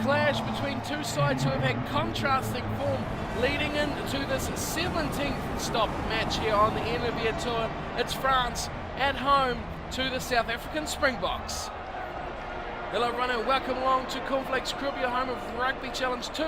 clash between two sides who have had contrasting form leading into this 17th stop match here on the Hemisphere tour. It's France at home to the South African Springboks. Hello everyone and welcome along to Cornflakes Rugby, home of Rugby Challenge 2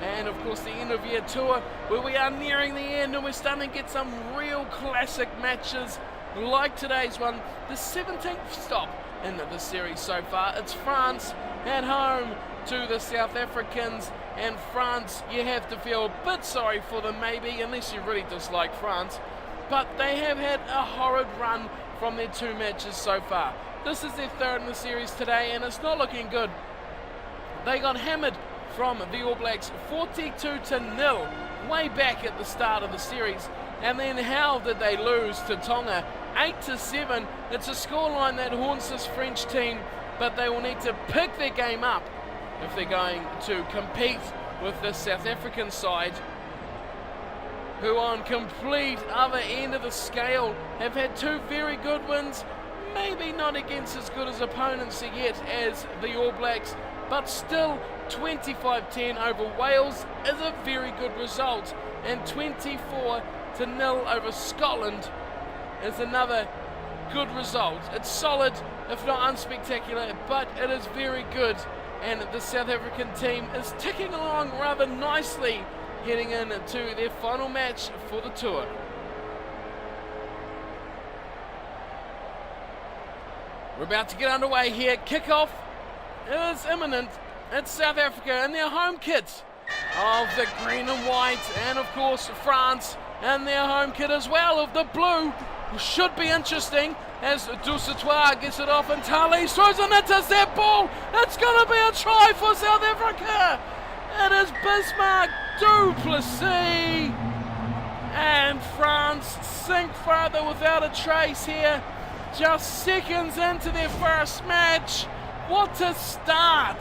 and of course the Hemisphere tour, where we are nearing the end and we're starting to get some real classic matches like today's one, the 17th stop in the series so far. It's France at home to the South Africans, and France, you have to feel a bit sorry for them maybe, unless you really dislike France, but they have had a horrid run from their two matches so far. This is their third in the series today and it's not looking good. They got hammered from the All Blacks 42-0 way back at the start of the series, and then how did they lose to Tonga 8-7? It's a scoreline that haunts this French team, but they will need to pick their game up if they're going to compete with the South African side, who on complete other end of the scale have had two very good wins, maybe not against as good as opponents yet as the All Blacks, but still 25-10 over Wales is a very good result, and 24-0 over Scotland is another good result. It's solid, if not unspectacular, but it is very good, and the South African team is ticking along rather nicely heading into their final match for the tour. We're about to get underway here. Kickoff is imminent. It's South Africa in their home kit of the green and white, and of course France in their home kit as well of the blue. Should be interesting as Dusatoir gets it off and Thalys throws an intercept ball. It's going to be a try for South Africa. It is Bismarck du Plessis, and France sink further without a trace here. Just seconds into their first match. What a start!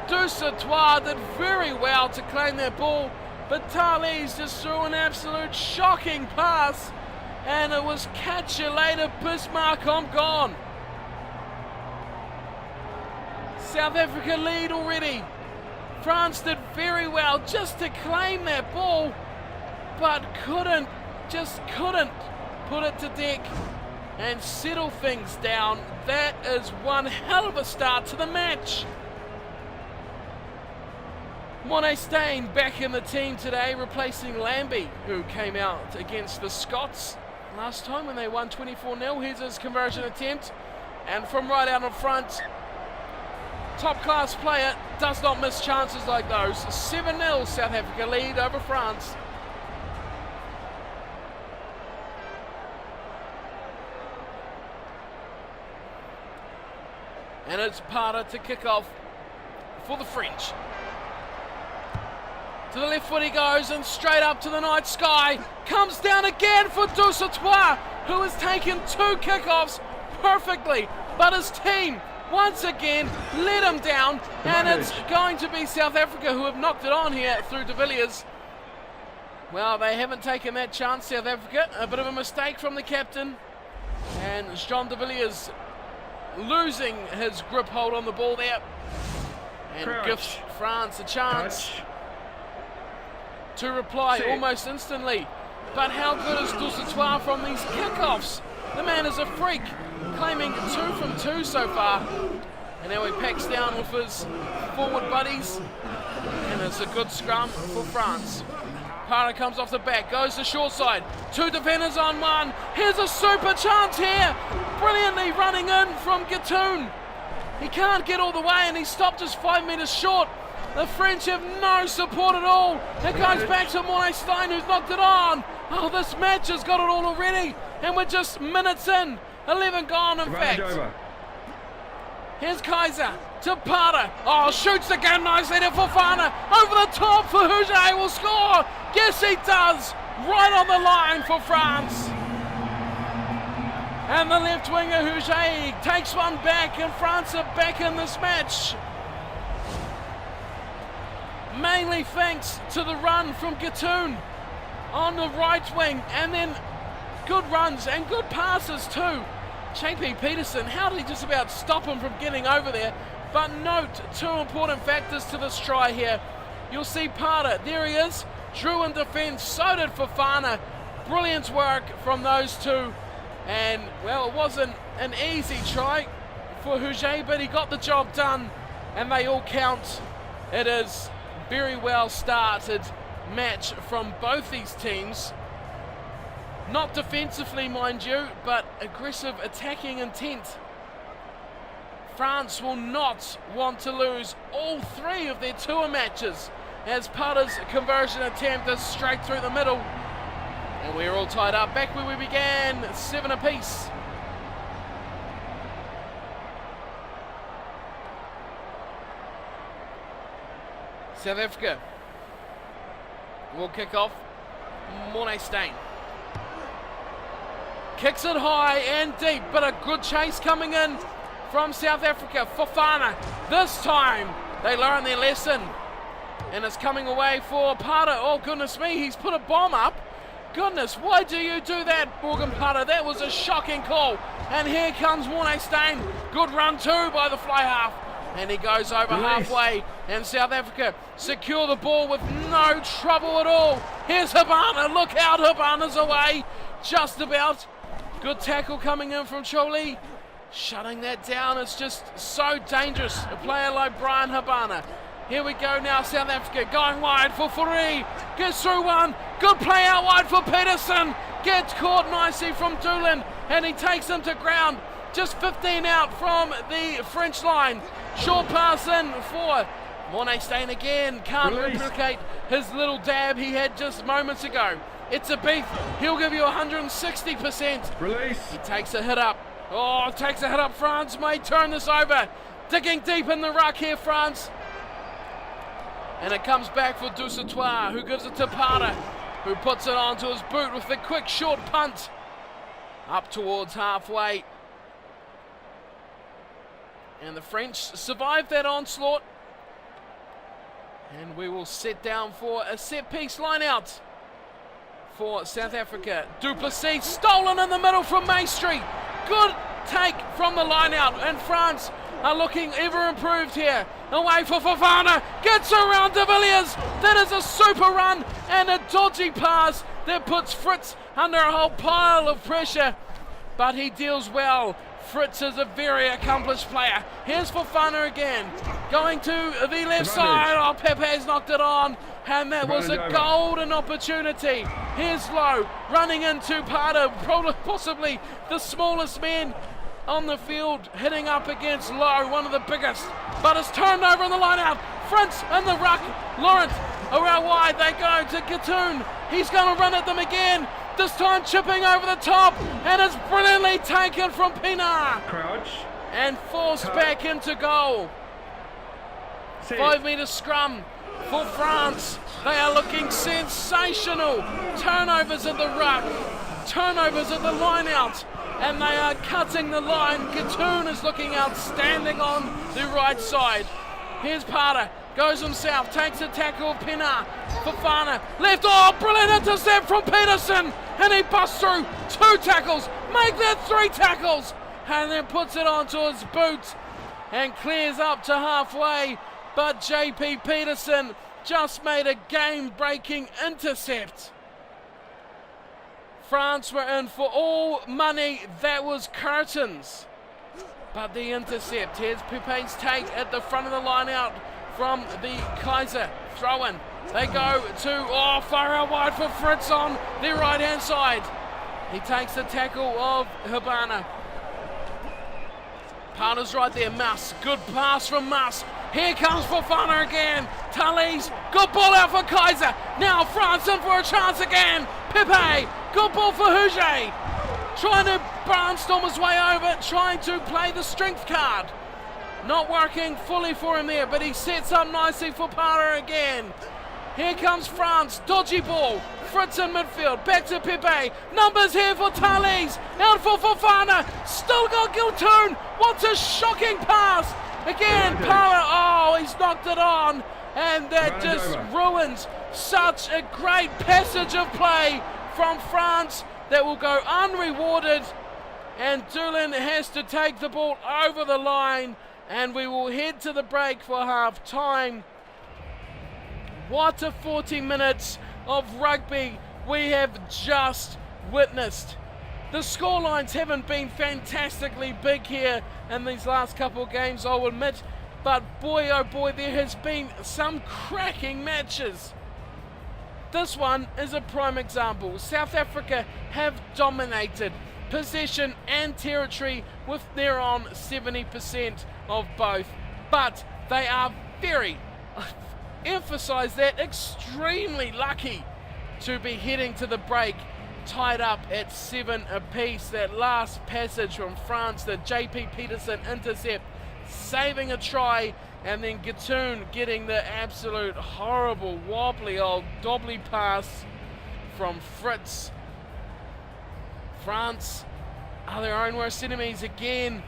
Dusatoir did very well to claim that ball, but Thalys just threw an absolute shocking pass, and it was catch you later, Bismarck, I'm gone. South Africa lead already. France did very well just to claim that ball, but just couldn't put it to deck and settle things down. That is one hell of a start to the match. Monet Steyn back in the team today, replacing Lambie, who came out against the Scots last time when they won 24-0. Here's his conversion attempt, and from right out in front, top class player, does not miss chances like those. 7-0 South Africa lead over France. And it's Parra to kick off for the French. To the left foot he goes, and straight up to the night sky. Comes down again for Dusatoir, who has taken two kickoffs perfectly, but his team once again let him down, and it's going to be South Africa who have knocked it on here through de Villiers. Well, they haven't taken that chance, South Africa. A bit of a mistake from the captain, and Jean de Villiers losing his grip hold on the ball there, and gives France a chance to reply almost instantly. But how good is Dusatoir from these kickoffs? The man is a freak, claiming 2 from 2 so far, and now he packs down with his forward buddies, and it's a good scrum for France. Parra comes off the back, goes to short side, 2 defenders on 1. Here's a super chance here, brilliantly running in from Gattoon. He can't get all the way and he stopped just 5 metres short. The French have no support at all. It goes back to Monet Steyn, who's knocked it on. Oh, this match has got it all already, and we're just minutes in. 11 gone, in fact. Here's Kaiser to Parra. Oh, shoots again nicely to Fofana. Over the top for Houget, will score. Yes, he does. Right on the line for France. And the left winger, Houget, takes one back, and France are back in this match. Mainly thanks to the run from Gattoon on the right wing, and then good runs and good passes too. JP Peterson, how did he just about stop him from getting over there? But note two important factors to this try here. You'll see Parter, there he is, drew in defence, so did Fofana. Brilliant work from those two. And, well, it wasn't an easy try for Huget, but he got the job done, and they all count. It is very well started match from both these teams. Not defensively, mind you, but aggressive attacking intent. France will not want to lose all three of their tour matches, as Parter's conversion attempt is straight through the middle. And we're all tied up back where we began, 7 apiece. South Africa will kick off. Morné Steyn kicks it high and deep, but a good chase coming in from South Africa. Fofana, this time they learn their lesson, and it's coming away for Parter. Oh goodness me, he's put a bomb up. Goodness, why do you do that, Morgan Parter? That was a shocking call. And here comes Morné Steyn. Good run too by the fly half. And he goes over halfway. And South Africa secure the ball with no trouble at all. Here's Habana. Look out, Habana's away. Just about. Good tackle coming in from Choli. Shutting that down. It's just so dangerous. A player like Brian Habana. Here we go now, South Africa going wide for Fourie. Gets through one. Good play out wide for Peterson. Gets caught nicely from Doolin, and he takes him to ground. Just 15 out from the French line. Short pass in for Morné Steyn again. Can't replicate his little dab he had just moments ago. It's a beef. He'll give you 160%. Release. He takes a hit up. Oh, takes a hit up. France may turn this over. Digging deep in the ruck here, France. And it comes back for Dusatoir, who gives it to Parter, who puts it onto his boot with the quick short punt. Up towards halfway. And the French survive that onslaught. And we will sit down for a set-piece line-out for South Africa. Duplessis stolen in the middle from Maestri. Good take from the line-out, and France are looking ever improved here. Away for Fofana, gets around de Villiers. That is a super run and a dodgy pass that puts Fritz under a whole pile of pressure, but he deals well. Fritz is a very accomplished player. Here's Fofana again, going to the left side. Oh, Pepe's knocked it on, and that was a golden opportunity. Here's Lowe running into Parter, possibly the smallest man on the field, hitting up against Lowe, one of the biggest, but it's turned over in the line out. Fritz in the ruck. Laurent around wide. They go to Gatoon. He's going to run at them again. This time chipping over the top, and it's brilliantly taken from Pienaar. Crouch. And forced back into goal. 5 metre scrum for France. They are looking sensational. Turnovers at the ruck. Turnovers at the line out. And they are cutting the line. Gatoon is looking outstanding on the right side. Here's Parter. Goes himself. Takes a tackle of Pienaar. Fofana. Left. Oh, brilliant intercept from Peterson. And he busts through 2 tackles. Make that 3 tackles. And then puts it onto his boot. And clears up to halfway. But JP Peterson just made a game-breaking intercept. France were in for all money. That was curtains. But the intercept. Here's Pepe's take at the front of the line out from the Kaiser. Throw in. They go to, far out wide for Fritz on the right-hand side. He takes the tackle of Habana. Parter's right there. Mas. Good pass from Mas. Here comes Fofana again. Talise. Good ball out for Kaiser. Now France in for a chance again. Pepe. Good ball for Huget. Trying to barnstorm his way over. Trying to play the strength card. Not working fully for him there, but he sets up nicely for Parter again. Here comes France. Dodgy ball. Fritz in midfield. Back to Pepe. Numbers here for Talise. Out for Fofana. Still got Giltoon. What a shocking pass. Again, Parter. He's knocked it on. And that just ruins such a great passage of play from France that will go unrewarded. And Doolin has to take the ball over the line. And we will head to the break for half time. What a 40 minutes of rugby we have just witnessed. The scorelines haven't been fantastically big here in these last couple of games, I'll admit, but boy oh boy, there has been some cracking matches. This one is a prime example. South Africa have dominated possession and territory with their on 70% of both, but they are very, emphasize that, extremely lucky to be heading to the break tied up at 7 apiece. That last passage from France, the JP Peterson intercept, saving a try, and then Gatoon getting the absolute horrible wobbly old dobbly pass from Fritz. France are their own worst enemies again,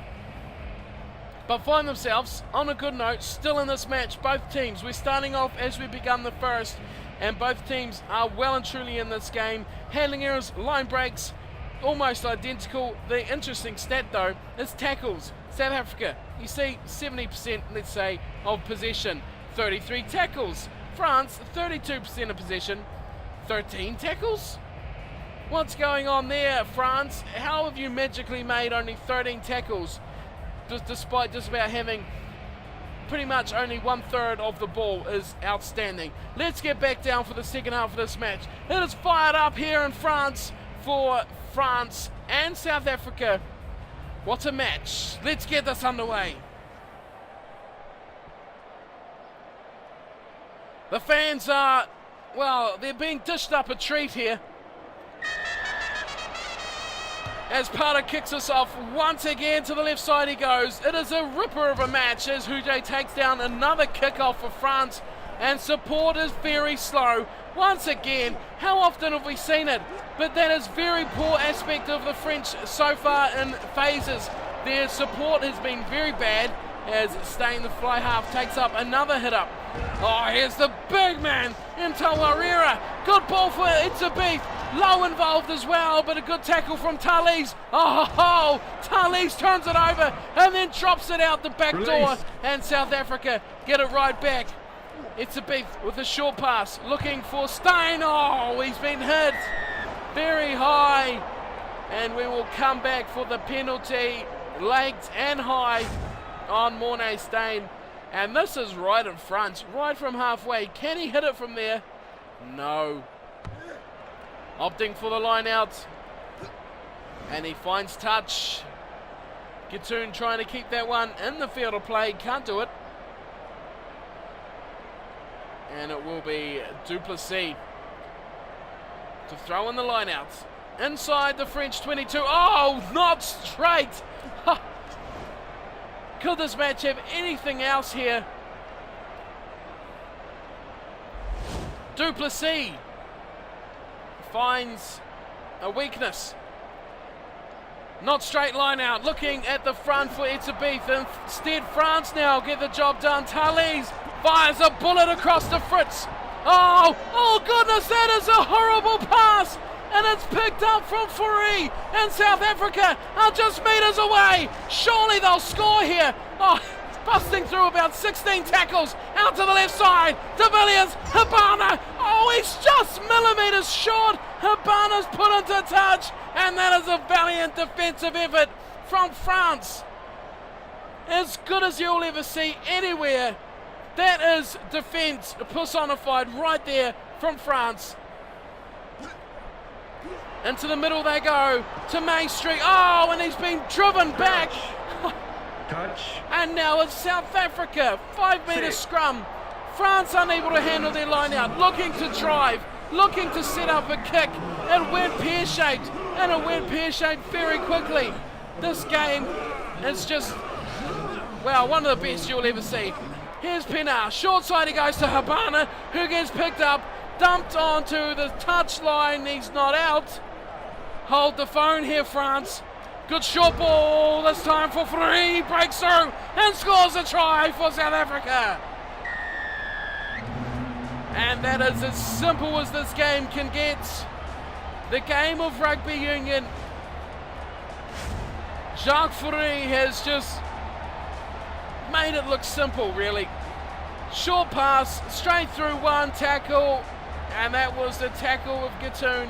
but find themselves on a good note still in this match. Both teams, we're starting off as we begun the first, and both teams are well and truly in this game. Handling errors, line breaks, almost identical. The interesting stat though is tackles. South Africa, you see 70%, let's say, of possession, 33 tackles. France, 32% of possession, 13 tackles. What's going on there, France? How have you magically made only 13 tackles, despite just about having pretty much only 1/3 of the ball? Is outstanding. Let's get back down for the second half of this match. It is fired up here in France for France and South Africa. What a match. Let's get this underway. The fans are, well, they're being dished up a treat here, as Parter kicks us off once again. To the left side he goes. It is a ripper of a match as Hujay takes down another kickoff for France, and support is very slow. Once again, how often have we seen it? But that is very poor aspect of the French so far in phases. Their support has been very bad, as Stain, the fly half, takes up another hit up. Oh, here's the big man in Tawarira. Good ball for Itzabeth. Low involved as well, but a good tackle from Talise. Oh, Talise turns it over and then drops it out the back door, and South Africa get it right back. Itzabeth with a short pass, looking for Stain. Oh, he's been hit very high, and we will come back for the penalty, legged and high on Mornay Stain. And this is right in front, right from halfway. Can he hit it from there? No. Opting for the line out, and he finds touch. Gatoon trying to keep that one in the field of play, can't do it. And it will be Duplessis to throw in the line out. Inside the French 22. Oh, not straight. Could this match have anything else here? Duplessis finds a weakness. Not straight line out, looking at the front for Itzabeth. Instead, France now get the job done. Talise fires a bullet across to Fritz. Oh goodness, that is a horrible pass. And it's picked up from Fourie, and South Africa are just meters away. Surely they'll score here. Oh, busting through about 16 tackles out to the left side. De Villiers, Habana. Oh, he's just millimeters short. Habana's put into touch, and that is a valiant defensive effort from France. As good as you'll ever see anywhere. That is defense personified right there from France. Into the middle they go, to Main Street. Oh, and he's been driven back. Touch. And now it's South Africa, 5 metre scrum. France unable to handle their line out, looking to drive, looking to set up a kick. It went pear-shaped, and it went pear-shaped very quickly. This game is just, well, one of the best you'll ever see. Here's Pienaar, short side he goes to Habana, who gets picked up, dumped onto the touchline. He's not out. Hold the phone here, France. Good short ball, this time for Fourie, breaks through and scores a try for South Africa. And that is as simple as this game can get. The game of rugby union. Jacques Fourie has just made it look simple, really. Short pass, straight through one tackle, and that was the tackle of Gatoon,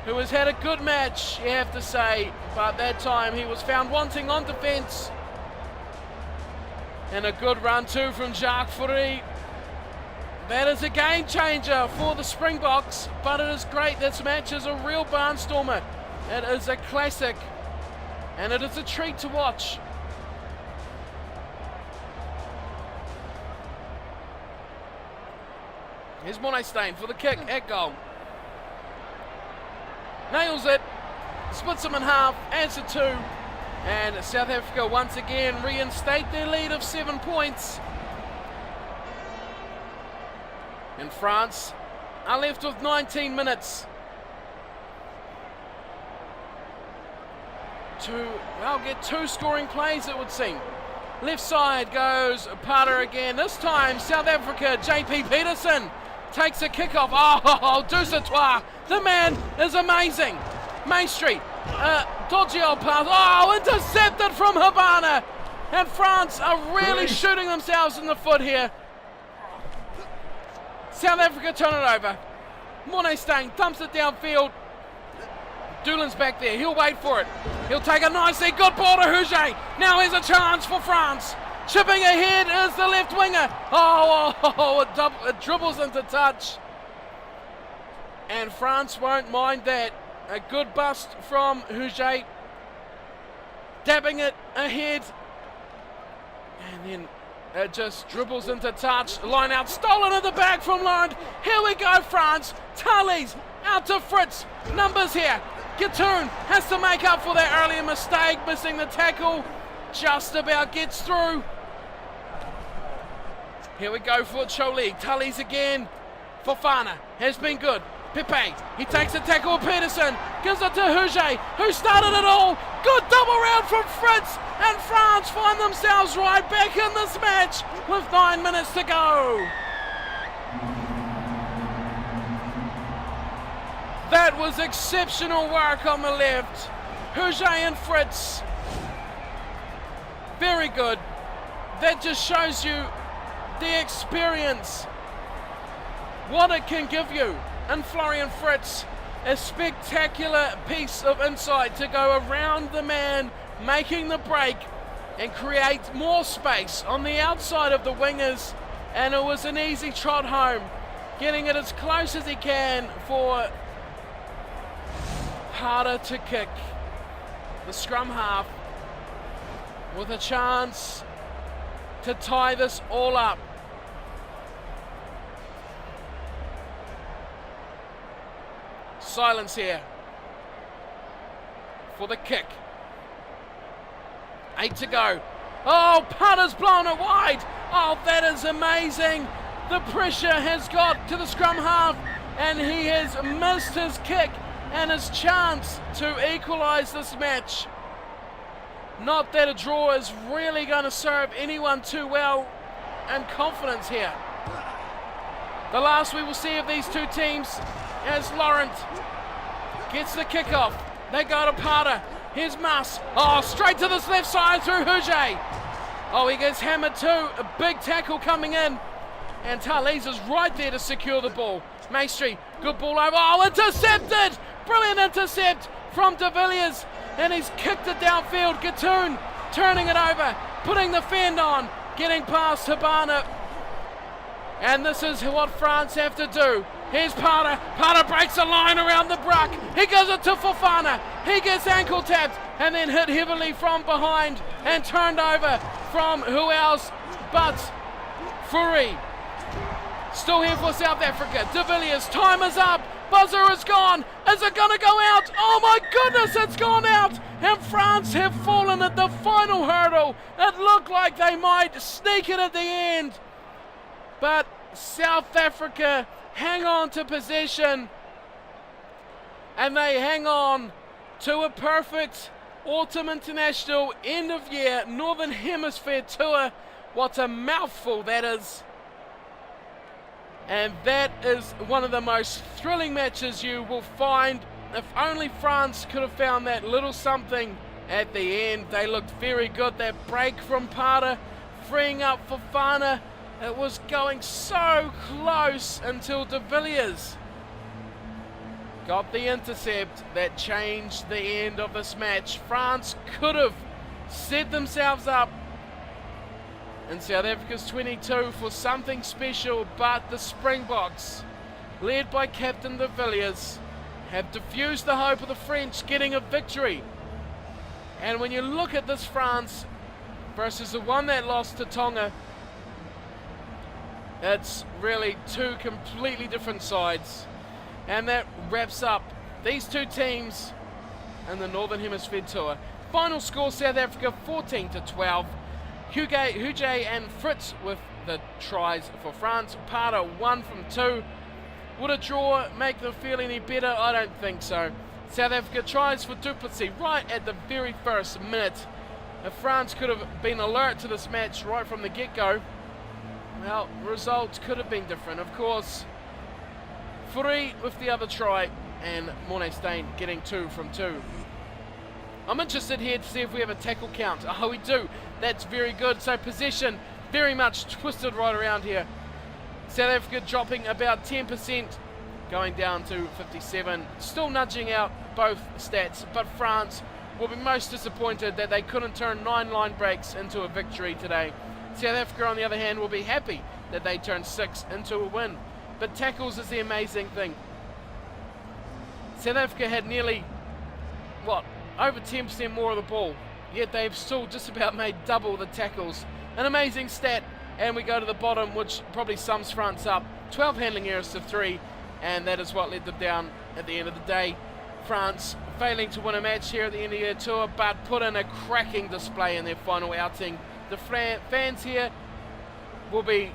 who has had a good match, you have to say, but that time he was found wanting on defence. And a good run too from Jacques Fourie. That is a game changer for the Springboks, but it is great. This match is a real barnstormer. It is a classic, and it is a treat to watch. Here's Monestain for the kick at goal. Nails it, splits them in half, adds to 2, and South Africa once again reinstate their lead of 7 points. And France are left with 19 minutes to, well, get 2 scoring plays, it would seem. Left side goes Potter again. This time South Africa, JP Peterson takes a kickoff. Oh, Dusatois, the man is amazing. Main Street, dodgy old pass. Oh, intercepted from Habana. And France are really shooting themselves in the foot here. South Africa turn it over. Monestain dumps it downfield. Doolin's back there. He'll wait for it. He'll take a nicely good ball to Huget. Now here's a chance for France. Chipping ahead is the left winger. It dribbles into touch. And France won't mind that. A good bust from Huget. Dabbing it ahead. And then it just dribbles into touch. Line out, stolen in the back from Laurent. Here we go, France. Tallies out to Fritz. Numbers here. Gatoon has to make up for that earlier mistake, missing the tackle. Just about gets through. Here we go for Choli. Tallies again. Fofana has been good. Pepe, he takes a tackle with Peterson. Gives it to Huget, who started it all. Good double round from Fritz. And France find themselves right back in this match with 9 minutes to go. That was exceptional work on the left. Huget and Fritz. Very good. That just shows you the experience, what it can give you. And Florian Fritz, a spectacular piece of insight to go around the man, making the break and create more space on the outside of the wingers. And it was an easy trot home, getting it as close as he can for Harder to kick. The scrum half with a chance to tie this all up. Silence here for the kick. 8 to go. Oh, Putter's blown it wide. Oh, that is amazing. The pressure has got to the scrum half and he has missed his kick and his chance to equalise this match. Not that a draw is really going to serve anyone too well, and confidence here. The last we will see of these two teams as Laurent gets the kickoff. They go to Potter. Here's Mas. Oh, straight to this left side through Huget. Oh, he gets hammered too. A big tackle coming in. And Tallies is right there to secure the ball. Maestri, good ball over. Oh, intercepted! Brilliant intercept from De Villiers. And he's kicked it downfield. Gatoon turning it over, putting the fend on, getting past Habana. And this is what France have to do. Here's Potter. Potter breaks a line around the bruck. He gives it to Fofana. He gets ankle tapped and then hit heavily from behind and turned over from who else but Fourie. Still here for South Africa. De Villiers, time is up. Buzzer is gone. Is it going to go out? Oh my goodness, it's gone out. And France have fallen at the final hurdle. It looked like they might sneak it at the end. But South Africa hang on to possession. And they hang on to a perfect Autumn International end of year Northern Hemisphere tour. What a mouthful that is. And that is one of the most thrilling matches you will find. If only France could have found that little something at the end. They looked very good. That break from Parter, freeing up for Fana. It was going so close until de Villiers got the intercept that changed the end of this match. France could have set themselves up in South Africa's 22 for something special, but the Springboks, led by Captain de Villiers, have diffused the hope of the French getting a victory. And when you look at this France versus the one that lost to Tonga, it's really two completely different sides. And that wraps up these two teams in the Northern Hemisphere Tour. Final score, South Africa 14-12. Huge and Fritz with the tries for France. Parter 1 from 2. Would a draw make them feel any better? I don't think so. South Africa tries for Duplessis right at the very first minute. If France could have been alert to this match right from the get-go, well, results could have been different. Of course, Fourie with the other try and Mornay Steyn getting 2 from 2. I'm interested here to see if we have a tackle count. Oh, we do. That's very good. So possession very much twisted right around here. South Africa dropping about 10%, going down to 57. Still nudging out both stats, but France will be most disappointed that they couldn't turn 9 line breaks into a victory today. South Africa, on the other hand, will be happy that they turned 6 into a win. But tackles is the amazing thing. South Africa had nearly, over 10% more of the ball, yet they've still just about made double the tackles. An amazing stat, and we go to the bottom, which probably sums France up. 12 handling errors to 3, and that is what led them down at the end of the day. France failing to win a match here at the end of their tour, but put in a cracking display in their final outing. The fans here will be,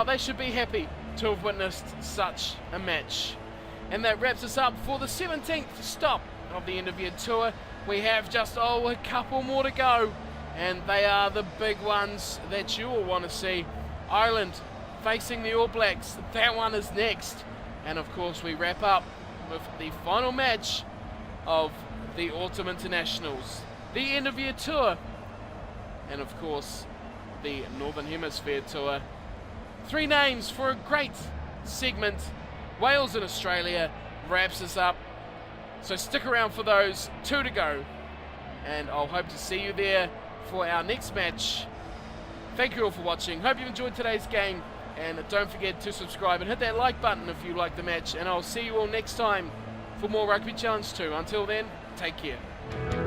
they should be happy to have witnessed such a match. And that wraps us up for the 17th stop of the end of your tour. We have just a couple more to go, and they are the big ones that you will want to see. Ireland facing the All Blacks, that one is next. And of course we wrap up with the final match of the Autumn Internationals, the end of year tour, and of course the Northern Hemisphere Tour. 3 names for a great segment. Wales and Australia wraps us up. So stick around for those 2 to go, and I'll hope to see you there for our next match. Thank you all for watching. Hope you enjoyed today's game, and don't forget to subscribe and hit that like button if you like the match, and I'll see you all next time for more Rugby Challenge 2. Until then, take care.